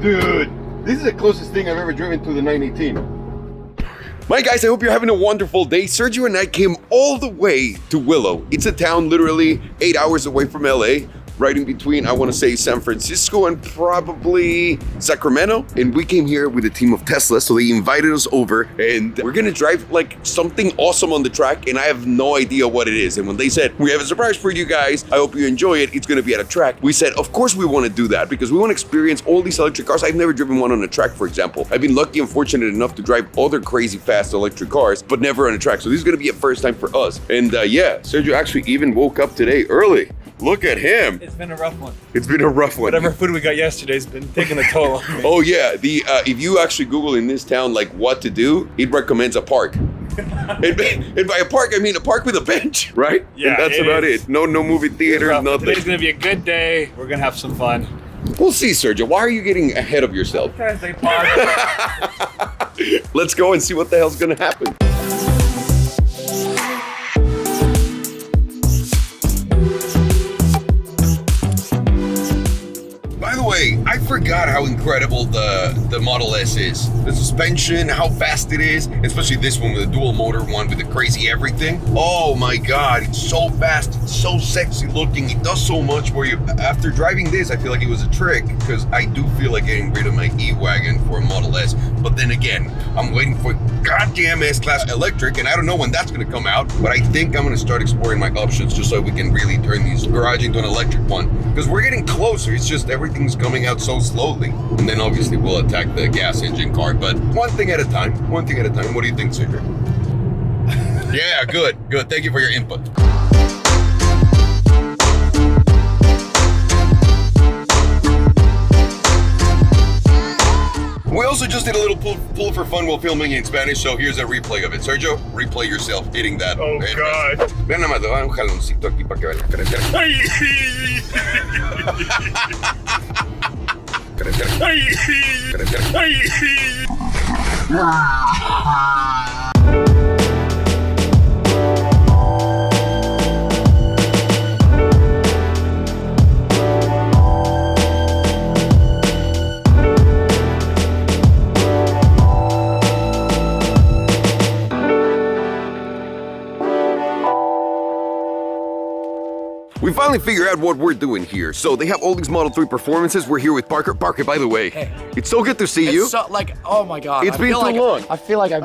Dude, this is the closest thing I've ever driven to the 918. My guys, I hope you're having a wonderful day. Sergio and I came all the way to Willow. It's a town literally 8 hours away from LA, right in between, I want to say, San Francisco and probably Sacramento. And we came here with a team of Tesla, so they invited us over and we're gonna drive like something awesome on the track, and I have no idea what it is. And when they said, we have a surprise for you guys, I hope you enjoy it, it's gonna be at a track, we said, of course we want to do that because we want to experience all these electric cars. I've never driven one on a track, for example. I've been lucky and fortunate enough to drive other crazy fast electric cars, but never on a track. So this is gonna be a first time for us. And yeah, Sergio actually even woke up today early. Look at him. It's been a rough one. It's been a rough one. Whatever food we got yesterday's been taking a toll on me. Oh yeah, if you actually Google in this town like what to do, it recommends a park. and by a park, I mean a park with a bench, right? Yeah, and that's about it. No movie theater, nothing. Today's gonna be a good day. We're gonna have some fun. We'll see, Sergio. Why are you getting ahead of yourself? I'm trying to stay positive. Let's go and see what the hell's gonna happen. By the way, I forgot how incredible the Model S is. The suspension, how fast it is, especially this one with a dual motor one with the crazy everything. Oh my God, it's so fast, it's so sexy looking, it does so much for you. After driving this, I feel like it was a trick because I do feel like getting rid of my E-Wagon for a Model S. But then again, I'm waiting for goddamn S-Class electric and I don't know when that's gonna come out, but I think I'm gonna start exploring my options just so we can really turn these garage into an electric one. Because we're getting closer, it's just everything's coming out so slowly. And then obviously we'll attack the gas engine car, but one thing at a time, one thing at a time. What do you think, Sergio? Yeah, good. Thank you for your input. We also just did a little pull for fun while filming in Spanish, so here's a replay of it. Sergio, replay yourself hitting that. Oh, God. Vean nada más, le voy a dar un jaloncito aquí para que vean la carretera. We finally figured out what we're doing here. So they have all these Model 3 performances. We're here with Parker. Parker, by the way, it's so good to see you. It's so, like, oh my God. It's been too long. I feel like I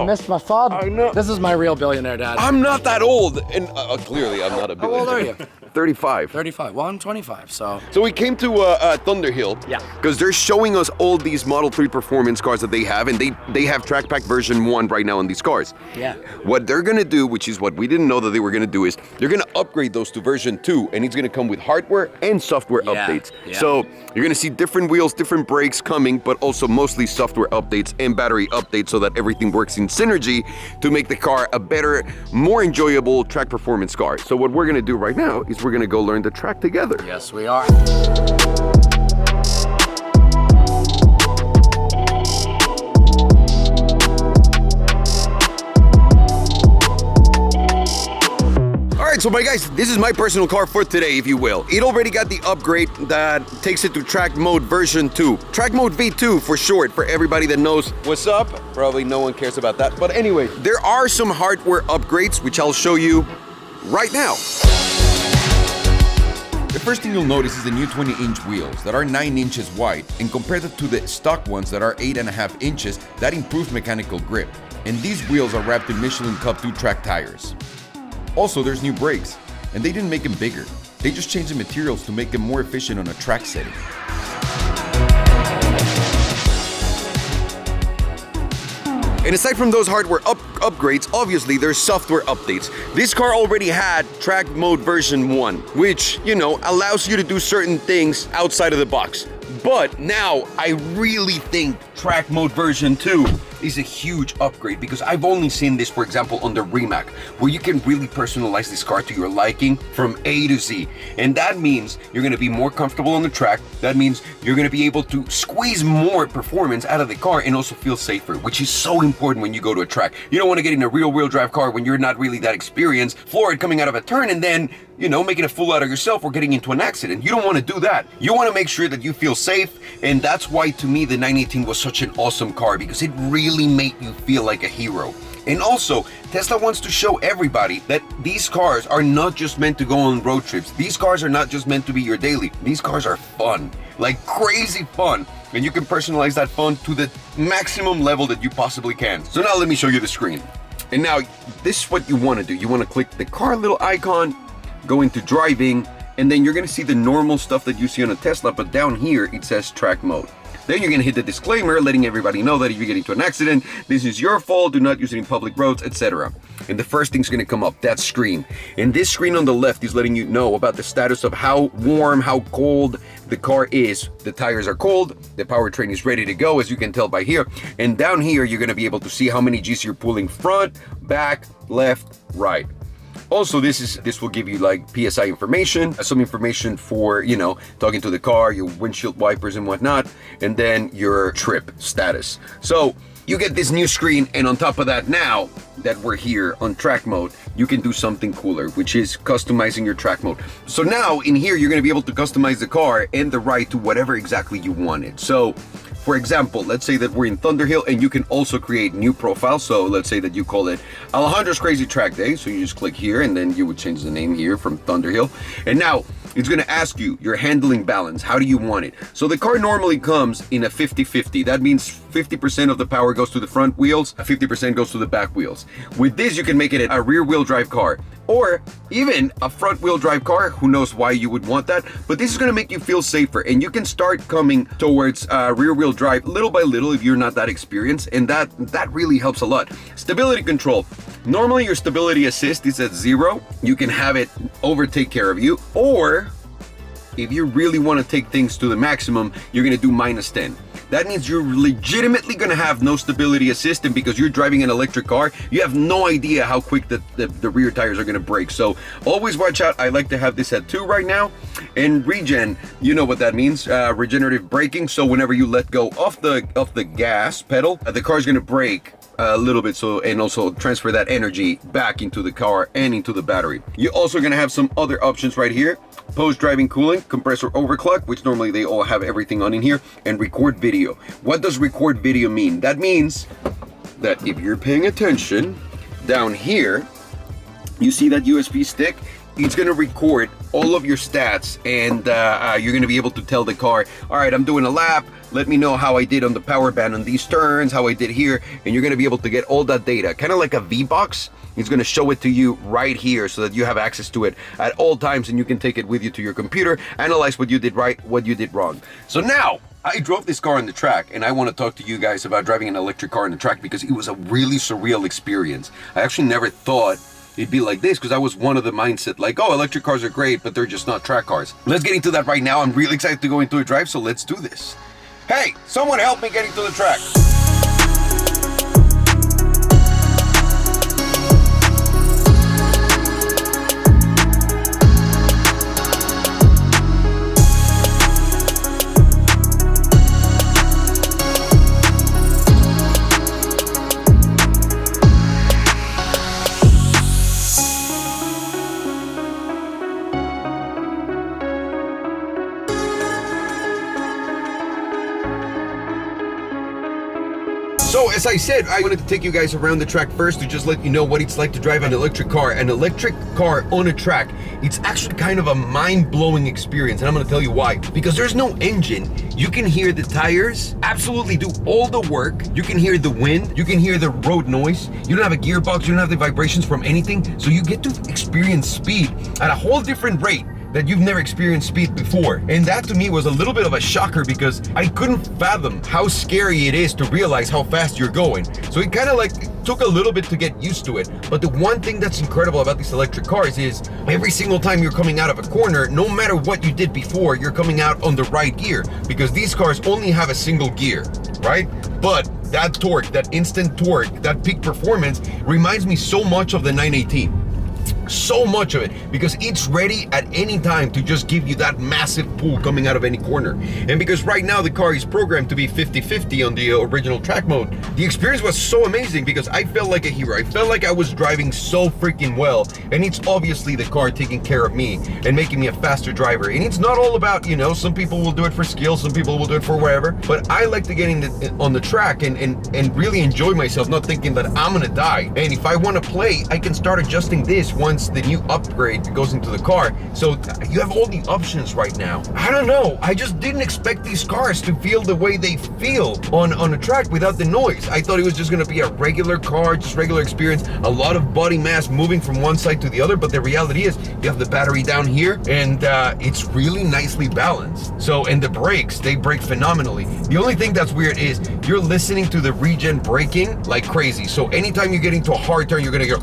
missed my father. I know. This is my real billionaire dad. I'm not that old, and clearly I'm not a billionaire. How old are you? 35. 35. Well, I'm 25, so. So we came to Thunderhill. Yeah. Because they're showing us all these Model 3 performance cars that they have, and they have Track Pack version 1 right now on these cars. Yeah. What they're gonna do, which is what we didn't know that they were gonna do, is they're gonna upgrade those to version 2, and it's gonna come with hardware and software updates. Yeah. So you're gonna see different wheels, different brakes coming, but also mostly software updates and battery updates so that everything works in synergy to make the car a better, more enjoyable track performance car. So what we're gonna do right now is we're gonna go learn the track together. Yes, we are. Alright, so my guys, this is my personal car for today, if you will. It already got the upgrade that takes it to Track Mode version 2. Track Mode V2 for short, for everybody that knows what's up. Probably no one cares about that. But anyway, there are some hardware upgrades, which I'll show you right now. The first thing you'll notice is the new 20-inch wheels that are 9 inches wide, and compared to the stock ones that are 8.5 inches, that improves mechanical grip. And these wheels are wrapped in Michelin Cup 2 track tires. Also, there's new brakes, and they didn't make them bigger. They just changed the materials to make them more efficient on a track setting. And aside from those hardware upgrades, obviously there's software updates. This car already had Track Mode version 1, which, you know, allows you to do certain things outside of the box. But now I really think Track Mode version 2 is a huge upgrade because I've only seen this, for example, on the Rimac, where you can really personalize this car to your liking from A to Z. And that means you're gonna be more comfortable on the track. That means you're gonna be able to squeeze more performance out of the car and also feel safer, which is so important when you go to a track. You don't wanna get in a rear-wheel drive car when you're not really that experienced, floor it coming out of a turn, and then making a fool out of yourself or getting into an accident. You don't want to do that. You want to make sure that you feel safe, and that's why to me the 918 was such an awesome car, because it really made you feel like a hero. And also, Tesla wants to show everybody that these cars are not just meant to go on road trips. These cars are not just meant to be your daily. These cars are fun, like crazy fun. And you can personalize that fun to the maximum level that you possibly can. So now let me show you the screen. And now this is what you want to do. You want to click the car little icon, go into driving, and then you're going to see the normal stuff that you see on a Tesla, but down here it says track mode. Then you're going to hit the disclaimer letting everybody know that if you get into an accident, this is your fault, do not use it in public roads, etc. And the first thing's going to come up, that screen. And this screen on the left is letting you know about the status of how warm, how cold the car is. The tires are cold, the powertrain is ready to go, as you can tell by here. And down here, you're going to be able to see how many G's you're pulling front, back, left, right. Also, this will give you like PSI information, some information for, talking to the car, your windshield wipers and whatnot, and then your trip status. So you get this new screen, and on top of that, now that we're here on track mode, you can do something cooler, which is customizing your track mode. So now in here, you're going to be able to customize the car and the ride to whatever exactly you wanted. So for example, let's say that we're in Thunderhill, and you can also create new profiles. So let's say that you call it Alejandro's Crazy Track Day. So you just click here, and then you would change the name here from Thunderhill. And now it's going to ask you your handling balance. How do you want it? So the car normally comes in a 50-50. That means 50% of the power goes to the front wheels, 50% goes to the back wheels. With this, you can make it a rear wheel drive car, or even a front wheel drive car. Who knows why you would want that, but this is going to make you feel safer, and you can start coming towards rear wheel drive little by little if you're not that experienced, and that really helps a lot. Stability control. Normally your stability assist is at 0. You can have it overtake care of you, or if you really want to take things to the maximum, you're going to do -10. That means you're legitimately going to have no stability assist, and because you're driving an electric car, you have no idea how quick the rear tires are going to break. So always watch out. I like to have this at 2 right now. And regen, you know what that means, regenerative braking. So whenever you let go off the gas pedal, the car is going to brake a little bit, and also transfer that energy back into the car and into the battery. You're also going to have some other options right here. Post-driving cooling, compressor overclock, which normally they all have everything on in here, and record video. What does record video mean? That means that if you're paying attention, down here, you see that USB stick? It's going to record all of your stats, and you're going to be able to tell the car, all right, I'm doing a lap, let me know how I did on the power band on these turns, how I did here, and you're going to be able to get all that data, kind of like a V-Box. It's going to show it to you right here so that you have access to it at all times, and you can take it with you to your computer, analyze what you did right, what you did wrong. So now, I drove this car on the track, and I want to talk to you guys about driving an electric car on the track, because it was a really surreal experience. I actually never thought it'd be like this, because I was one of the mindset like, oh, electric cars are great, but they're just not track cars. Let's get into that right now. I'm really excited to go into a drive, so let's do this. Hey, someone help me get into the track. So as I said, I wanted to take you guys around the track first to just let you know what it's like to drive an electric car. An electric car on a track, it's actually kind of a mind-blowing experience, and I'm going to tell you why. Because there's no engine. You can hear the tires absolutely do all the work. You can hear the wind. You can hear the road noise. You don't have a gearbox. You don't have the vibrations from anything. So you get to experience speed at a whole different rate that you've never experienced speed before. And that to me was a little bit of a shocker, because I couldn't fathom how scary it is to realize how fast you're going. So it kind of like took a little bit to get used to it. But the one thing that's incredible about these electric cars is every single time you're coming out of a corner, no matter what you did before, you're coming out on the right gear, because these cars only have a single gear, right? But that torque, that instant torque, that peak performance reminds me so much of the 918. so much of it because it's ready at any time to just give you that massive pull coming out of any corner. And because right now the car is programmed to be 50-50 on the original track mode, the experience was so amazing because I felt like a hero. I felt like I was driving so freaking well, and it's obviously the car taking care of me and making me a faster driver. And it's not all about, you know, some people will do it for skill, some people will do it for whatever, but I like to get on the track and really enjoy myself, not thinking that I'm gonna die. And if I want to play, I can start adjusting this once the new upgrade goes into the car. So you have all the options right now. I don't know, I just didn't expect these cars to feel the way they feel on a track without the noise. I thought it was just gonna be a regular car, just regular experience, a lot of body mass moving from one side to the other, but the reality is you have the battery down here, and it's really nicely balanced. So, and the brakes, they brake phenomenally. The only thing that's weird is you're listening to the regen braking like crazy. So anytime you get into a hard turn, you're gonna hear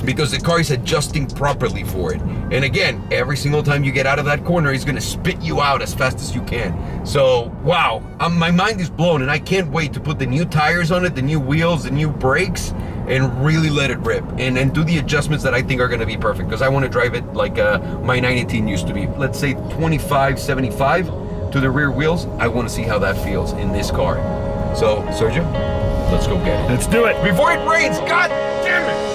because the car is adjusting properly for it. And again, every single time you get out of that corner, it's gonna spit you out as fast as you can. So, wow, my mind is blown, and I can't wait to put the new tires on it, the new wheels, the new brakes, and really let it rip and do the adjustments that I think are gonna be perfect, because I wanna drive it like my 918 used to be. Let's say 25-75 to the rear wheels. I wanna see how that feels in this car. So, Sergio, let's go get it. Let's do it. Before it rains, god damn it!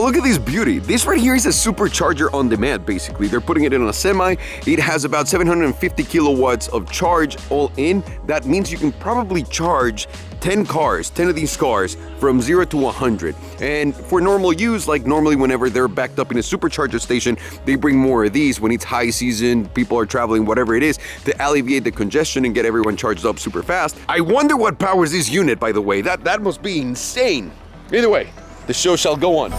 Look at this beauty. This right here is a supercharger on demand, basically. They're putting it in a semi. It has about 750 kilowatts of charge all in. That means you can probably charge 10 of these cars from 0 to 100. And for normal use, like normally whenever they're backed up in a supercharger station, they bring more of these when it's high season, people are traveling, whatever it is, to alleviate the congestion and get everyone charged up super fast. I wonder what powers this unit, by the way. That must be insane. Either way, the show shall go on.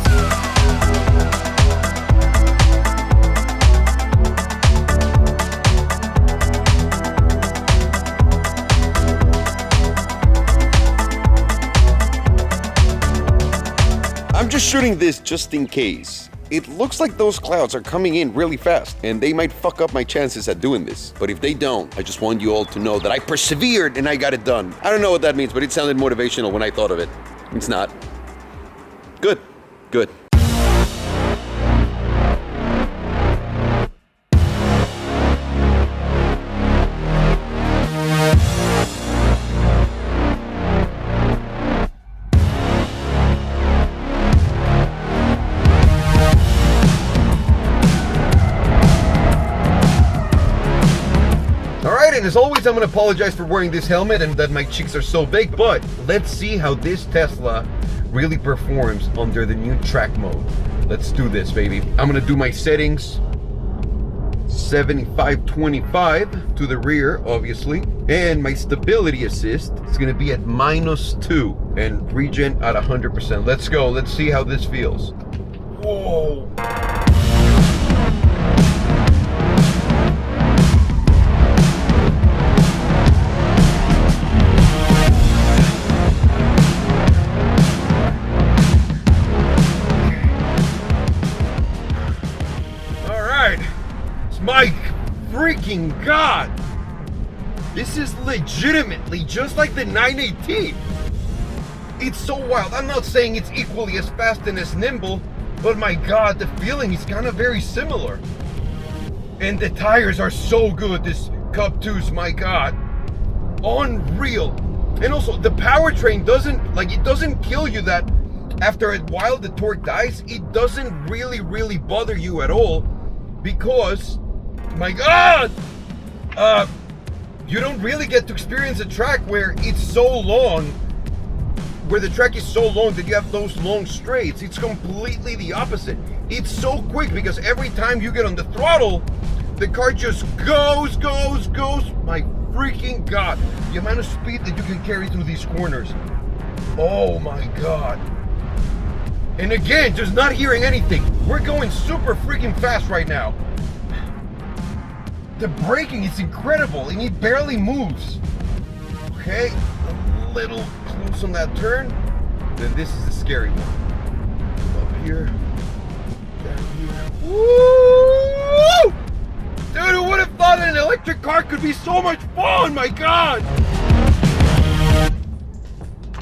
I'm just shooting this just in case. It looks like those clouds are coming in really fast, and they might fuck up my chances at doing this. But if they don't, I just want you all to know that I persevered and I got it done. I don't know what that means, but it sounded motivational when I thought of it. It's not. Good. Good. And as always, I'm gonna apologize for wearing this helmet and that my cheeks are so big, but let's see how this Tesla really performs under the new track mode. Let's do this, baby. I'm gonna do my settings. 75-25 to the rear, obviously. And my stability assist is gonna be at -2 and regen at 100%. Let's go, let's see how this feels. Whoa. My freaking god! This is legitimately just like the 918. It's so wild. I'm not saying it's equally as fast and as nimble, but my god, the feeling is kind of very similar. And the tires are so good. This Cup 2's, my god, unreal. And also the powertrain doesn't kill you that after a while the torque dies. It doesn't really bother you at all, because my god, you don't really get to experience a track where it's so long, where the track is so long that you have those long straights. It's completely the opposite. It's so quick because every time you get on the throttle, the car just goes. My freaking god, the amount of speed that you can carry through these corners. Oh my god. And again, just not hearing anything. We're going super freaking fast right now. The braking is incredible and it barely moves. Okay, a little close on that turn. Then this is the scary one. Up here, down here. Woo! Dude, who would have thought an electric car could be so much fun? My God!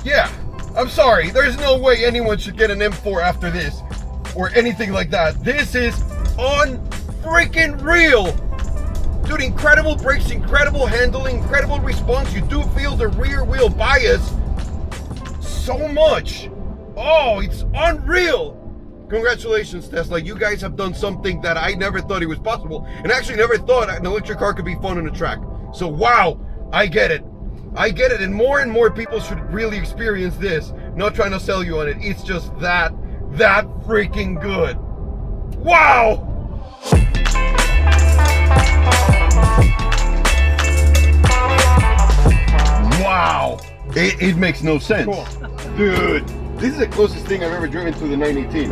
Yeah, I'm sorry. There's no way anyone should get an M4 after this or anything like that. This is unfreaking real. Dude, incredible brakes, incredible handling, incredible response. You do feel the rear wheel bias so much. Oh, it's unreal. Congratulations, Tesla. You guys have done something that I never thought it was possible, and actually never thought an electric car could be fun on a track. So wow, I get it. I get it, and more people should really experience this. Not trying to sell you on it. It's just that freaking good. Wow! Wow! It makes no sense. Cool. Dude, this is the closest thing I've ever driven to the 918.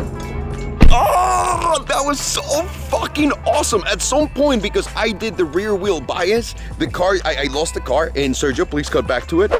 Oh, that was so fucking awesome. At some point, because I did the rear wheel bias, the car, I lost the car, and Sergio, please cut back to it.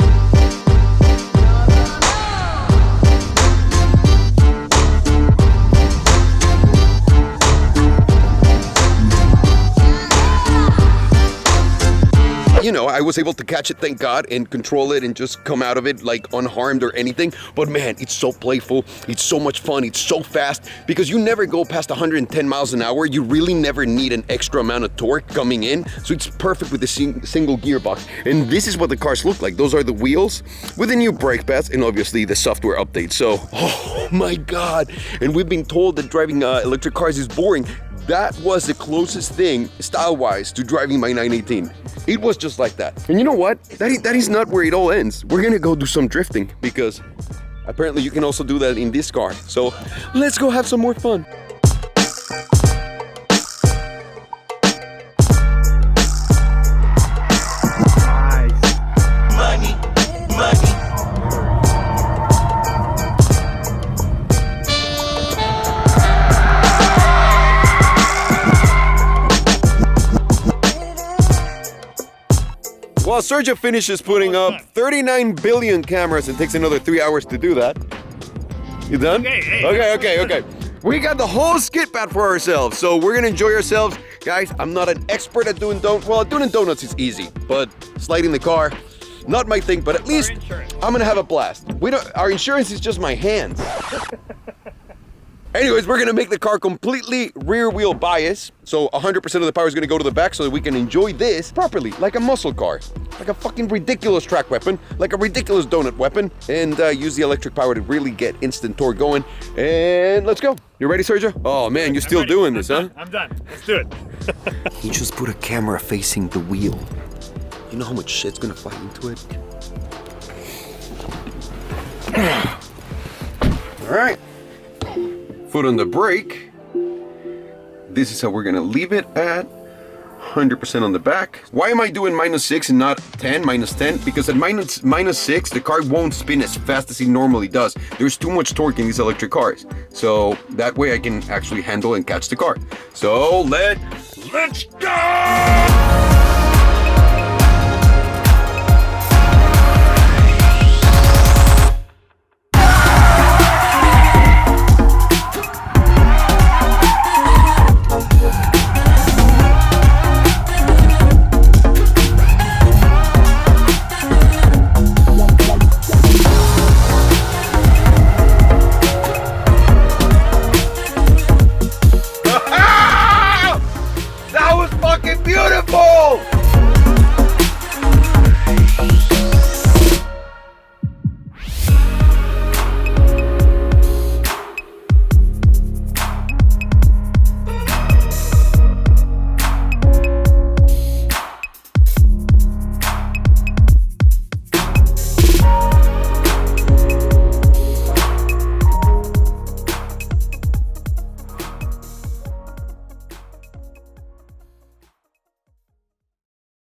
You know, I was able to catch it, thank God, and control it and just come out of it like unharmed or anything. But man, it's so playful. It's so much fun. It's so fast because you never go past 110 miles an hour. You really never need an extra amount of torque coming in. So it's perfect with the single gearbox. And this is what the cars look like. Those are the wheels with the new brake pads and obviously the software update. So, oh my God. And we've been told that driving electric cars is boring. That was the closest thing, style-wise, to driving my 918. It was just like that. And you know what? That is not where it all ends. We're gonna go do some drifting because apparently you can also do that in this car. So let's go have some more fun. While Sergio finishes putting up 39 billion cameras and takes another 3 hours to do that. You done? Okay. We got the whole skit pad for ourselves, so we're gonna enjoy ourselves. Guys, I'm not an expert at doing donuts. Well, doing donuts is easy, but sliding the car, not my thing, but at least I'm gonna have a blast. Our insurance is just my hands. Anyways, we're gonna make the car completely rear wheel bias. So 100% of the power is gonna go to the back so that we can enjoy this properly, like a muscle car. Like a fucking ridiculous track weapon, like a ridiculous donut weapon, and use the electric power to really get instant torque going. And let's go. You ready, Sergio? Oh man, you're still doing this, huh? I'm done. Let's do it. You just put a camera facing the wheel. You know how much shit's gonna fly into it? All right. Foot on the brake. This is how we're gonna leave it at 100% on the back. Why am I doing -6 and not 10, -10? Because at -6, the car won't spin as fast as it normally does. There's too much torque in these electric cars. So that way I can actually handle and catch the car. So let's go!